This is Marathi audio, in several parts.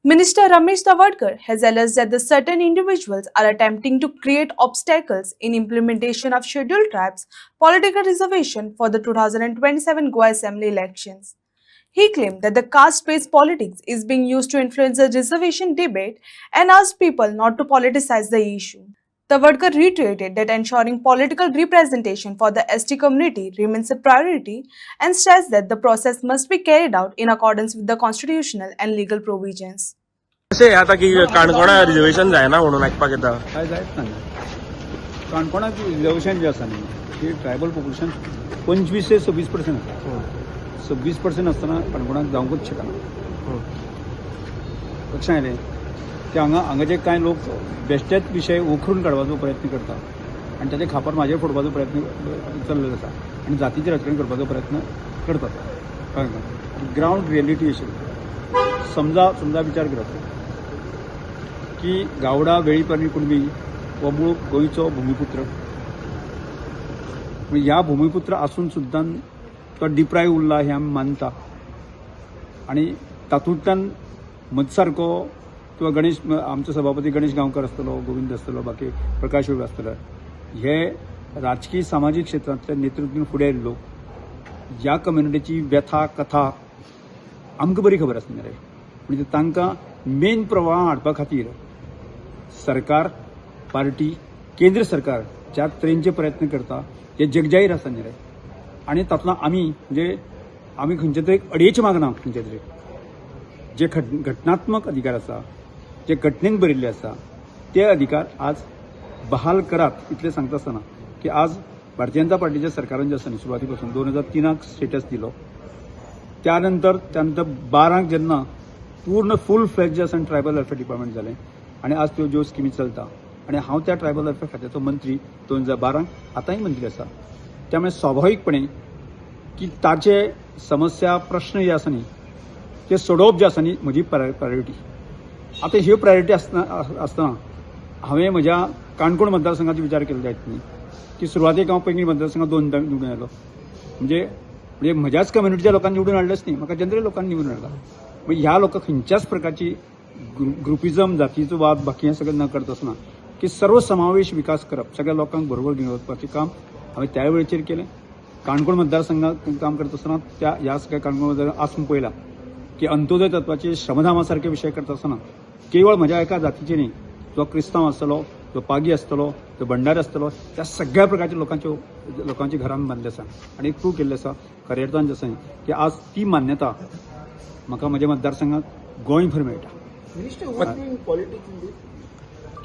Minister Ramesh Tawadkar has alleged that the certain individuals are attempting to create obstacles in implementation of scheduled tribes political reservation for the 2027 Goa Assembly elections. He claimed that the caste-based politics is being used to influence the reservation debate and asked people not to politicize the issue. Tawadkar reiterated that ensuring political representation for the ST community remains a priority and stressed that the process must be carried out in accordance with the constitutional and legal provisions. असे आता की काणकोणा रिजर्वेशन जायना म्हणून आयकपाक येता काय जायत ना काणकोणाक रिजर्वेशन जे आसा न्ही ती ट्रायबल पॉप्युलेशन 25 ते 26% आसा 26% आसतना काणकोणाक जावंकूच शकना लक्षांत येयलें की हांगाचे कांय लोक बेश्टेच विशय उखरून काडपाचो प्रयत्न करता आनी ताचे खापर म्हाजेर फोडपाचो प्रयत्न चल्लेलो आसा आनी जातीचें राजकारण करपाचो प्रयत्न करतात कळ्ळें ग्रावंड रियलिटी अशी समजा विचार करप की गावडा वेळीपणी कुणबी हो मूळ गोंयचो भुमिपुत्र ह्या भुमिपुत्र आसून सुद्दां तो डिप्रायव उरला हें आमी मानता आनी तातूंतल्यान मजसारको किंवा गणेश आमचो सभापती गणेश गांवकर आसतलो गोविंद आसतलो बाकी प्रकाश योग आसतलो हे राजकीय सामाजीक क्षेत्रांतले नेतृत्व फुडें आयिल्लो ह्या कम्युनिटीची व्यथा कथा आमकां बरी खबर आसना रे म्हणजे तांकां मेन प्रवाह हाडपा खातीर सरकार पार्टी केंद्र सरकार ज्या तरेचे प्रयत्न करता हे जगजाहीर आसा न्ही रे आनी तातूंत आमी खंयचे तरी अडयेचें मागना खंयचे तरी जे घटनात्मक अधिकार आसा जे घटनेन बरयल्ले आसा ते अधिकार आज बहाल करात इतलें सांगता आसतना की आज भारतीय जनता पार्टीच्या सरकारान जे आसा न्ही सुरवाती पासून 2003 स्टेटस दिलो त्यानंतर 12 जेन्ना पूर्ण फूल फ्लॅज जे आसा ट्रायबल वेलफेअर डिपार्टमेंट जालें आनी आज त्यो ज्यो स्किमी चलता आनी हांव त्या ट्रायबल वेलफेअर खात्याचो मंत्री 2012 आतांय मंत्री आसा त्यामुळे स्वाभाविकपणे की ताचे समस्या प्रश्न जे आसा न्ही ते सोडोवप जे आसा न्ही म्हजी प्रायोरिटी आतां ह्यो प्रायोरिटी आसतना हांवें म्हज्या काणकोण मतदारसंघाचो विचार केलो जायत न्ही की सुरवातेक हांव पैंगीण मतदारसंघात 2 निवडून आयलो म्हणजे म्हज्याच कम्युनिटीच्या लोकांनी निवडून हाडलेच न्ही म्हाका जनरल लोकांनी निवडून हाडला म्हणजे ह्या लोकांक खंयच्याच प्रकारची ग्रुपिजम जातीचो वाद बाकी हें सगळें न करता आसतना की सर्वसमावेश विकास करप सगळ्या लोकांक बरोबर घेवन वचपाचें काम हांवें त्या वेळेचेर केलें काणकोण मतदारसंघात काम करता आसतना ह्या सगळ्या काणकोण मतदार आसून पळयला की अंत्योदय तत्वाचे श्रमधामा सारखे विशय करता आसतना केवळ म्हज्या एका जातीचे न्ही जो क्रिस्तांव आसतलो जो पागी आसतलो जो भंडारी आसतलो त्या सगळ्या प्रकारच्या लोकांची घरां बांदली आसा आनी प्रूव केल्लें आसा खरें जे आसा की आज ती मान्यता म्हाका म्हज्या मतदारसंघात गोंयभर मेळटा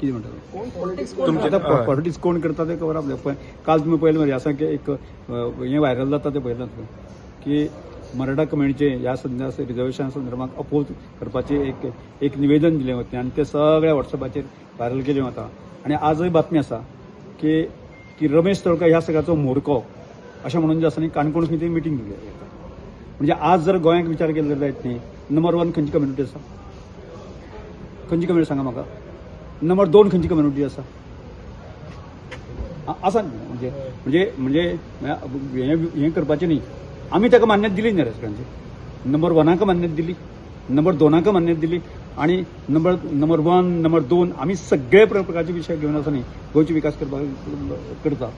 कितें म्हणटा तुमचे आतां पॉलिटिक्स कोण करता ते खबर आपल्या काल तुमी पळयलें मरे आसा की एक हें व्हायरल जाता तें पळयलां की मराठा कम्युनिटीचे ह्या रिजर्वेशन संदर्भात अपोज करपाचे एक निवेदन दिलें वता आनी ते सगळ्या वॉट्सॅपाचेर व्हायरल केलें वता आनी आजय बातमी आसा की रमेश तळकर ह्या सगळ्याचो म्होरको अशें म्हणून जे आसा न्ही काणकोण खंय तरी मिटींग दिली म्हणजे आज जर गोंयाक विचार केलो जायत न्ही नंबर 1 खंयची कम्युनिटी आसा खंयची कम्युनिटी सांगा म्हाका नंबर 2 खंयची कम्युनिटी आसा आसा म्हणजे हें करपाचें न्ही आमी ताका मान्यता दिली न्ही सगळ्यांची नंबर 1 मान्यता दिली नंबर 2 मान्यता दिली आणि नंबर 1 नंबर 2 आमी सगळे प्रकारचे विशय घेवन आसा न्ही गोंयचे विकास करता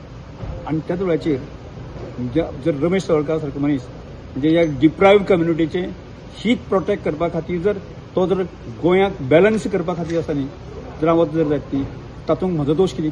आनी त्याच वेळाचेर जर रमेश तळकर सारको मनीस म्हणजे ह्या डिप्रायव्ड कम्युनिटीचे हीत प्रोटेक्ट करपा खातीर जर गोंयाक बॅलन्स करपा खातीर आसा न्ही जर हांव जर जायत न्ही तातूंत म्हजो दोश कितें